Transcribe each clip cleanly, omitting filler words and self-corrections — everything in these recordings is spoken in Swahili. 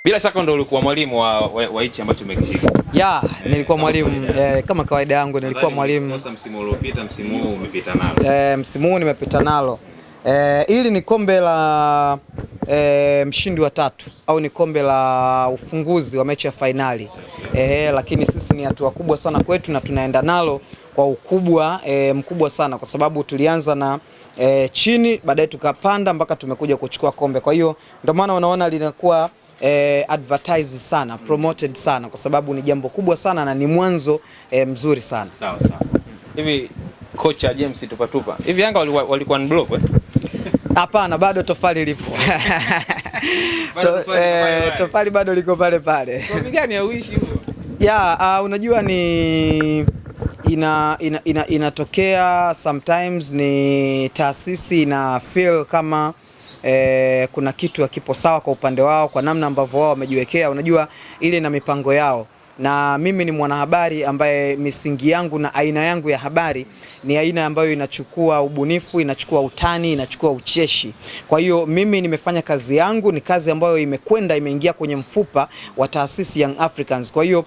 Bila shaka ndio ulikuwa mwalimu wa hichi ambacho umekishika. Nilikuwa mwalimu kama kawaida yangu nilikuwa mwalimu. Sasa msimu uliopita, msimu huu umepita nalo. Msimu huu nimepita nalo. Hili ni kombe la mshindi wa tatu au ni kombe la ufunguzi wa mechi ya fainali. Lakini sisi ni hatua kubwa sana kwetu na tunaenda nalo kwa ukubwa mkubwa sana, kwa sababu tulianza na chini, baadaye tukapanda mpaka tumekuja kuchukua kombe. Kwa hiyo ndio maana unaona linakuwa advertise sana, promoted sana, kwa sababu ni jambo kubwa sana na ni mwanzo mzuri sana. Sawa. Hivi kocha James Tupatupa, hivi Yanga walikuwa unblock Hapana, bado tofali lipo. Tofali bado liko pale pale. Kwa gani ya uishi huo? Unajua ni inatokea sometimes, ni taasisi na feel kama kuna kitu hakipo sawa kwa upande wao, kwa namna ambavyo wao wamejiwekea. Unajua ile na mipango yao, na mimi ni mwanahabari ambaye misingi yangu na aina yangu ya habari ni aina ambayo inachukua ubunifu, inachukua utani, inachukua ucheshi. Kwa hiyo mimi nimefanya kazi yangu, ni kazi ambayo imeingia kwenye mfupa wa taasisi Young Africans. Kwa hiyo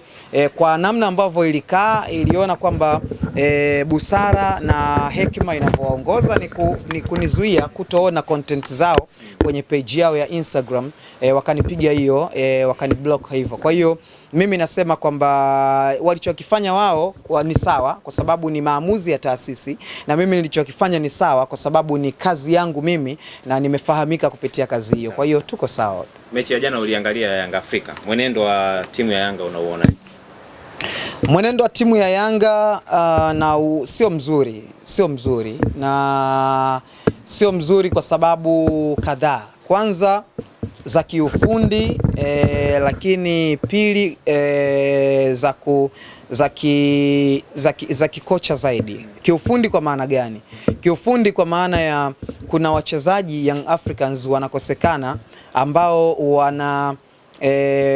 kwa namna ambavyo iliona kwamba busara na hekima inavyoongoza ni kunizuia kutoona content zao kwenye page yao ya Instagram, wakanipiga hiyo, wakaniblock hivyo. Kwa hiyo mimi nasema kwamba walichokifanya wao ni sawa, kwa sababu ni maamuzi ya taasisi, na mimi nilichokifanya ni sawa kwa sababu ni kazi yangu mimi na nimefahamika kupitia kazi hiyo. Kwa hiyo tuko sawa. Mechi ya jana uliangalia Yanga Afrika, mwenendo wa timu ya Yanga unauona? Mwenendo wa timu ya Yanga sio mzuri na sio mzuri kwa sababu kadhaa. Kwanza za kiufundi, lakini pili za kikocha zaidi. Kiufundi kwa maana gani? Kiufundi kwa maana ya kuna wachezaji Young Africans wanakosekana ambao wana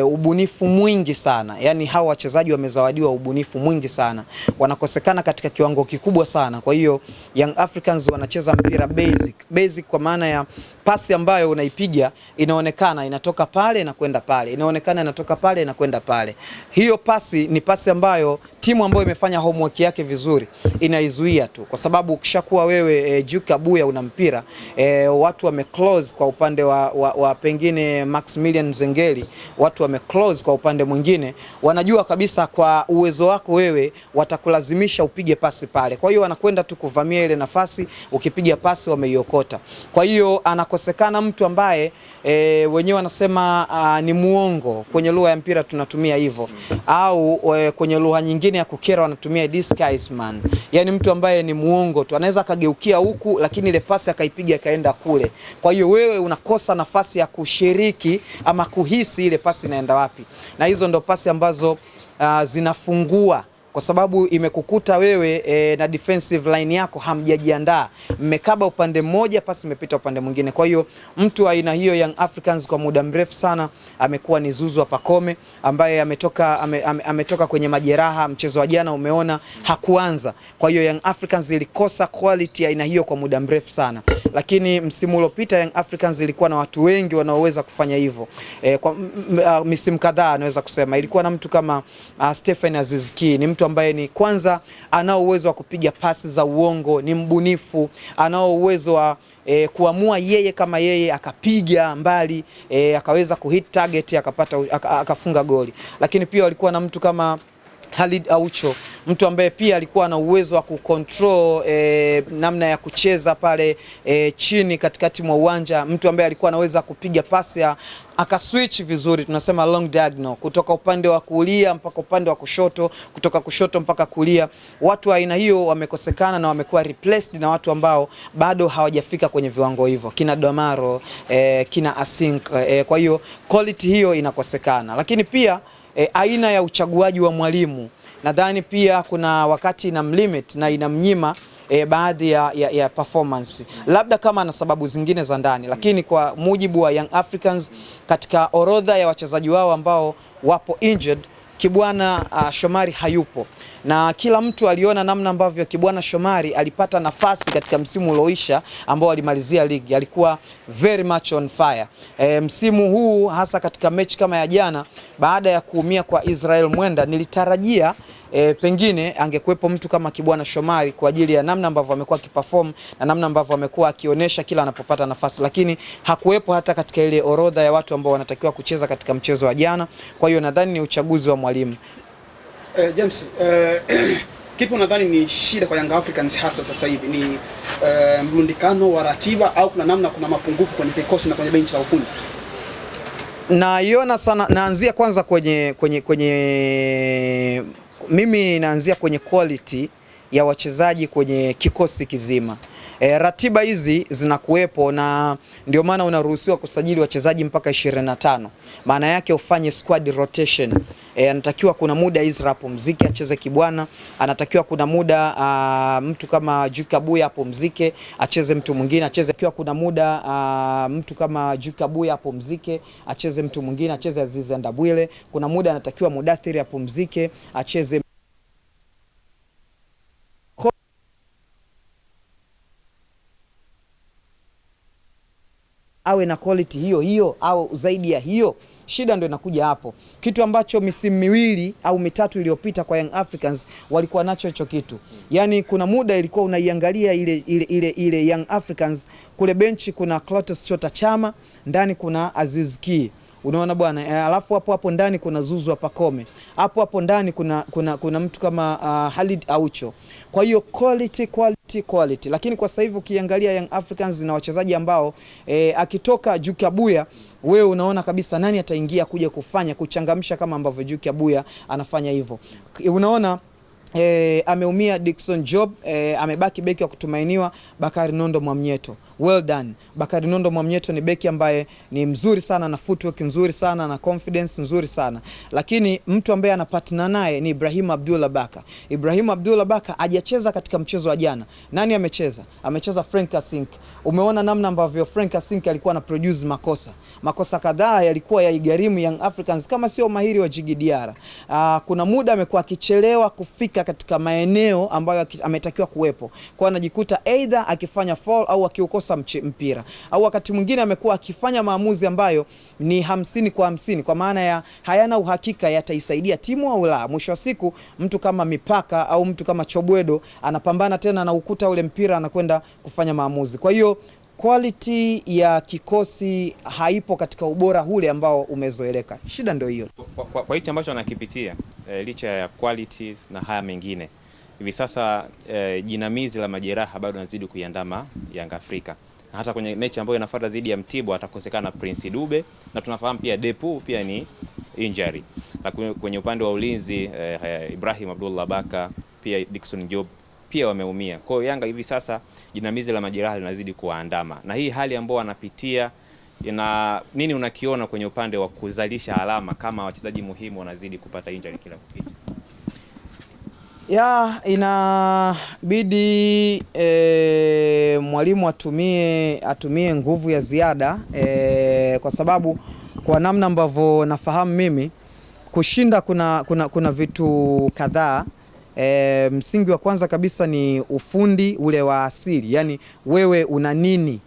ubunifu mwingi sana. Yani hawa wachezaji wamezawadiwa ubunifu mwingi sana, wanakosekana katika kiwango kikubwa sana. Kwa hiyo Young Africans wanacheza mpira basic kwa maana ya pasi ambayo unaipiga inaonekana inatoka pale na kwenda pale, inaonekana inatoka pale na kwenda pale. Hiyo pasi ni pasi ambayo timu ambayo imefanya homework yake vizuri inaizuia tu, kwa sababu ukishakuwa wewe Juke Abuya una mpira, watu wame close kwa upande wa pengine Maximilian Zengeli, watu wame close kwa upande mwingine, wanajua kabisa kwa uwezo wako wewe watakulazimisha upige pasi pale. Kwa hiyo wanakwenda tu kuvamia ile nafasi, ukipiga pasi wameiokota. Kwa hiyo anakosekana mtu ambaye wenyewe wanasema ni muongo, kwenye lugha ya mpira tunatumia hivyo, au kwenye lugha nyingine ya kukera wanatumia disguise man. Yani mtu ambaye ni muongo tu, anaweza akageukia huku lakini ile pasi akaipiga kaenda kule. Kwa hiyo wewe unakosa nafasi ya kushiriki ama kuhisi ile pasi inaenda wapi, na hizo ndo pasi ambazo zinafungua, kwa sababu imekukuta wewe na defensive line yako hamjajiandaa, mmekaba upande mmoja, pasi imepita upande mwingine. Kwa hiyo mtu aina hiyo Young Africans kwa muda mrefu sana amekuwa ni Zouzoua Pacome, ambaye ametoka kwenye majeraha. Mchezo wa jana umeona hakuanza. Kwa hiyo Young Africans ilikosa quality aina hiyo kwa muda mrefu sana, lakini msimu uliopita Young Africans ilikuwa na watu wengi wanaoweza kufanya hivyo. Kwa misimu kadhaa naweza kusema ilikuwa na mtu kama Stephen Aziz Ki, ni mtu ambaye ni kwanza anao uwezo wa kupiga pasi za uongo, ni mbunifu, anao uwezo wa kuamua yeye kama yeye akapiga mbali, akaweza kuhit target, akafunga goli. Lakini pia walikuwa na mtu kama Khalid Aucho, mtu ambaye pia alikuwa na uwezo wa kucontrol namna ya kucheza pale chini katikati mwa uwanja, mtu ambaye alikuwa anaweza kupiga pasi akaswitch vizuri, tunasema long diagonal, kutoka upande wa kulia mpaka upande wa kushoto, kutoka kushoto mpaka kulia. Watu wa aina hiyo wamekosekana na wamekuwa replaced na watu ambao bado hawajafika kwenye viwango hivyo, kina Domaro, kina Asink. Kwa hiyo quality hiyo inakosekana, lakini pia aina ya uchaguaji wa mwalimu nadhani pia kuna wakati inamlimit na inamnyima baadhi ya performance, labda kama na sababu zingine za ndani. Lakini kwa mujibu wa Young Africans, katika orodha ya wachezaji wao ambao wapo injured, Kibwana Shomari hayupo, na kila mtu aliona namna ambavyo Kibwana Shomari alipata nafasi katika msimu ulioisha ambao alimalizia ligi, alikuwa very much on fire. Msimu huu hasa katika mechi kama ya jana, baada ya kuumia kwa Israel Mwenda, nilitarajia pengine angekuwepo mtu kama Kibwana Shomari kwa ajili ya namna ambavyo amekuwa akiperform na namna ambavyo amekuwa akionyesha kila anapopata nafasi, lakini hakuwepo hata katika ile orodha ya watu ambao wanatakiwa kucheza katika mchezo wa jana. Kwa hiyo nadhani ni uchaguzi wa mwalimu. James, kipi unadhani ni shida kwa Young Africans hasa sasa hivi? Ni mrundikano wa ratiba au kuna namna, kuna mapungufu kwenye kikosi na kwenye benchi la ufundi? Naiona sana, naanzia kwanza mimi naanzia kwenye quality ya wachezaji kwenye kikosi kizima. Ratiba hizi zinakuwepo na ndio maana unaruhusiwa kusajili wachezaji mpaka 25. Maana yake ufanye squad rotation. Anatakiwa kuna muda Isra apumzike acheze Kibwana, anatakiwa kuna muda mtu kama Jukabuya apumzike acheze mtu mwingine acheze, akiwa kuna muda mtu kama Jukabuya apumzike acheze mtu mwingine acheze Aziz Ndabwile, kuna muda anatakiwa Mudathiri apumzike acheze awe na quality hiyo hiyo au zaidi ya hiyo. Shida ndio inakuja hapo, kitu ambacho misimu miwili au mitatu iliyopita kwa Young Africans walikuwa nacho hicho kitu. Yani kuna muda ilikuwa unaiangalia ile Young Africans kule benchi, kuna Clatous Chota Chama, ndani kuna Aziz Ki, unaona bwana, alafu hapo ndani kuna Zuzu Pakome, hapo ndani kuna mtu kama Halid Aucho. Kwa hiyo quality. Lakini kwa sasa hivi ukiangalia Young Africans na wachezaji ambao akitoka Jukabuya, wewe unaona kabisa nani ataingia kuja kufanya kuchangamsha kama ambavyo Jukabuya anafanya hivyo. Unaona ameumia Dickson Job, amebaki beki wa kutumainiwa Bakari Nondo Mwamnyeto. Well done. Bakari Nondo Mwamnyeto ni beki ambaye ni mzuri sana na footwork nzuri sana na confidence nzuri sana. Lakini mtu ambaye anapatana naye ni Ibrahim Abdullah Baka. Ibrahim Abdullah Baka hajacheza katika mchezo wa jana. Nani amecheza? Amecheza Frank Asink. Umeona namna ambavyo Frank Asink alikuwa na produce makosa kadhaa yalikuwa yaigarimu Young Africans kama sio mahiri wa Djigui Diarra. Kuna muda amekuwa akichelewa kufika katika maeneo ambayo ametakiwa kuwepo. Kwa anajikuta either akifanya foul au akiukosa mpira. Au wakati mwingine amekuwa akifanya maamuzi ambayo ni 50 kwa 50, kwa maana ya hayana uhakika yataisaidia timu au la. Mwisho wa siku mtu kama Mipaka au mtu kama Chobwedo anapambana tena na ukuta ule mpira, anakwenda kufanya maamuzi. Kwa hiyo quality ya kikosi haipo katika ubora ule ambao umezoeleka. Shida ndio hiyo. Kwa hicho ambacho anakipitia licha ya qualities na haya mengine, hivi sasa jinamizi la majeraha bado nazidi kuiandama Young Africa. Na hata kwenye mechi ambayo inafuata dhidi ya Mtibwa atakosekana Prince Dube, na tunafahamu pia Depu pia ni injury. Na kwenye upande wa ulinzi Ibrahim Abdullah Baka pia Dickson Job pia wameumia. Kwa hiyo Yanga hivi sasa jinamizi la majeraha linazidi kuwaandama. Na hii hali ambayo wanapitia ina nini unakiona kwenye upande wa kuzalisha alama kama wachezaji muhimu wanazidi kupata injury kila kukicha? Inabidi mwalimu atumie nguvu ya ziada kwa sababu kwa namna ambavyo nafahamu mimi kushinda kuna vitu kadhaa. Msingi wa kwanza kabisa ni ufundi ule wa asili, yani wewe una nini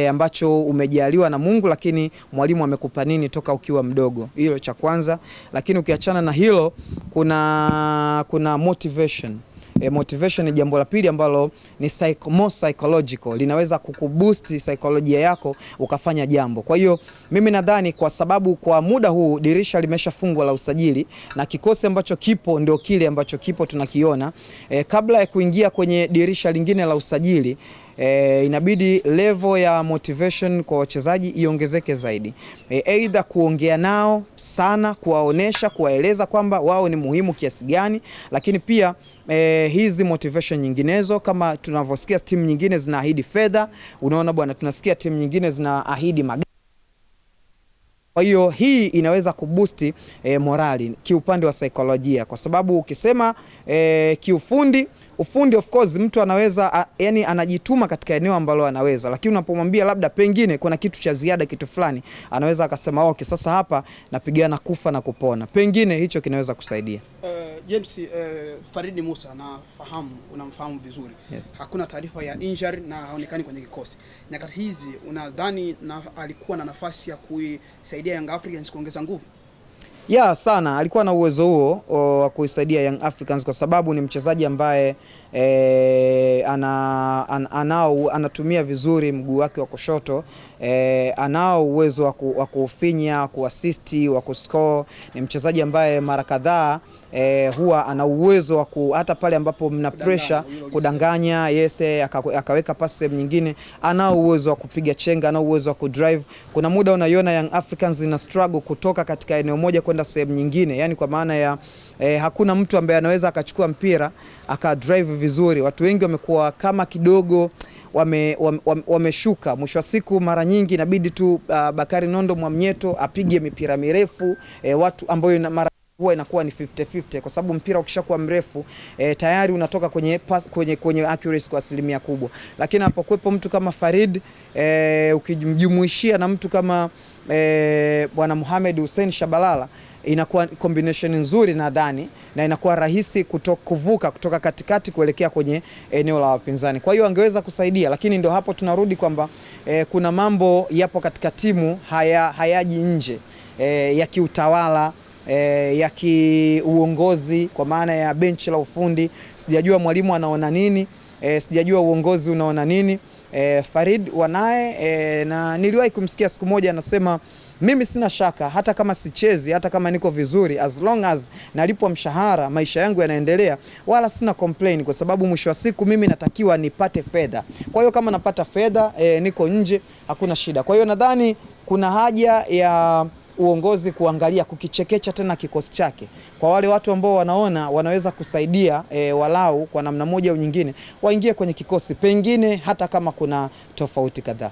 ambacho umejaliwa na Mungu, lakini mwalimu amekupa nini toka ukiwa mdogo. Hilo cha kwanza. Lakini ukiachana na hilo kuna motivation. Motivation ni jambo la pili ambalo ni more psychological, linaweza kukuboost psychology yako ukafanya jambo. Kwa hiyo mimi nadhani kwa sababu kwa muda huu dirisha limeshafungwa la usajili na kikosi ambacho kipo ndio kile ambacho kipo tunakiona, kabla ya kuingia kwenye dirisha lingine la usajili inabidi level ya motivation kwa wachezaji iongezeke zaidi. Either kuongea nao sana, kuwaonesha, kuwaeleza kwamba wao ni muhimu kiasi gani, lakini pia hizi motivation nyinginezo kama tunavyosikia timu nyingine zinaahidi fedha, unaona bwana, tunasikia timu nyingine zinaahidi Kwa hiyo hii inaweza kuboost morali kiupande wa saikolojia, kwa sababu ukisema kiufundi, ufundi of course mtu anaweza yani anajituma katika eneo ambalo anaweza, lakini unapomwambia labda pengine kuna kitu cha ziada, kitu fulani, anaweza akasema okay, sasa hapa napigana kufa na kupona, pengine hicho kinaweza kusaidia. James, Farid Musa nafahamu, unamfahamu vizuri. Yes. Hakuna taarifa ya injury na haonekani kwenye kikosi. Nyakati hizi unadhani alikuwa na nafasi ya kuisaidia Young Africans kuongeza nguvu? Ya sana, alikuwa na uwezo huo wa kuisaidia Young Africans kwa sababu ni mchezaji ambaye anatumia vizuri mguu wake wa kushoto, anao uwezo wa kufinya, kuassist, wa kuscore. Ni mchezaji ambaye mara kadhaa huwa ana uwezo wa hata pale ambapo mna pressure kudanganya, yes, akaweka pasi sehemu nyingine. Anao uwezo wa kupiga chenga, anao uwezo wa kudrive. Kuna muda unaiona Young Africans ina struggle kutoka katika eneo moja kwenda sehemu nyingine, yani kwa maana ya hakuna mtu ambaye anaweza akachukua mpira akadrive vizuri. Watu wengi wamekuwa kama kidogo wameshuka. Mwisho wa siku mara nyingi inabidi tu Bakari Nondo Mwamnyeto apige mipira mirefu, watu ambayo mara huwa inakuwa ni 50-50, kwa sababu mpira ukishakuwa mrefu tayari unatoka kwenye accuracy kwa asilimia kubwa. Lakini hapokuwepo mtu kama Farid, ukijumumuishia na mtu kama bwana Mohamed Hussein Shabalala, inakuwa combination nzuri nadhani, na inakuwa rahisi kuvuka kutoka katikati kuelekea kwenye eneo la wapinzani. Kwa hiyo angeweza kusaidia, lakini ndio hapo tunarudi kwamba kuna mambo yapo katika timu hayaji nje ya kiutawala, ya kiuongozi, kwa maana ya benchi la ufundi. Sijajua mwalimu anaona nini, sijajua uongozi unaona nini. Farid wanaye, na niliwahi kumsikia siku moja anasema, mimi sina shaka hata kama sichezi, hata kama niko vizuri, as long as nalipwa mshahara, maisha yangu yanaendelea, wala sina complain, kwa sababu mwisho wa siku mimi natakiwa nipate fedha. Kwa hiyo kama napata fedha, niko nje, hakuna shida. Kwa hiyo nadhani kuna haja ya uongozi kuangalia, kukichekecha tena kikosi chake. Kwa wale watu ambao wanaona wanaweza kusaidia walau kwa namna moja au nyingine, waingie kwenye kikosi, pengine hata kama kuna tofauti kadhaa.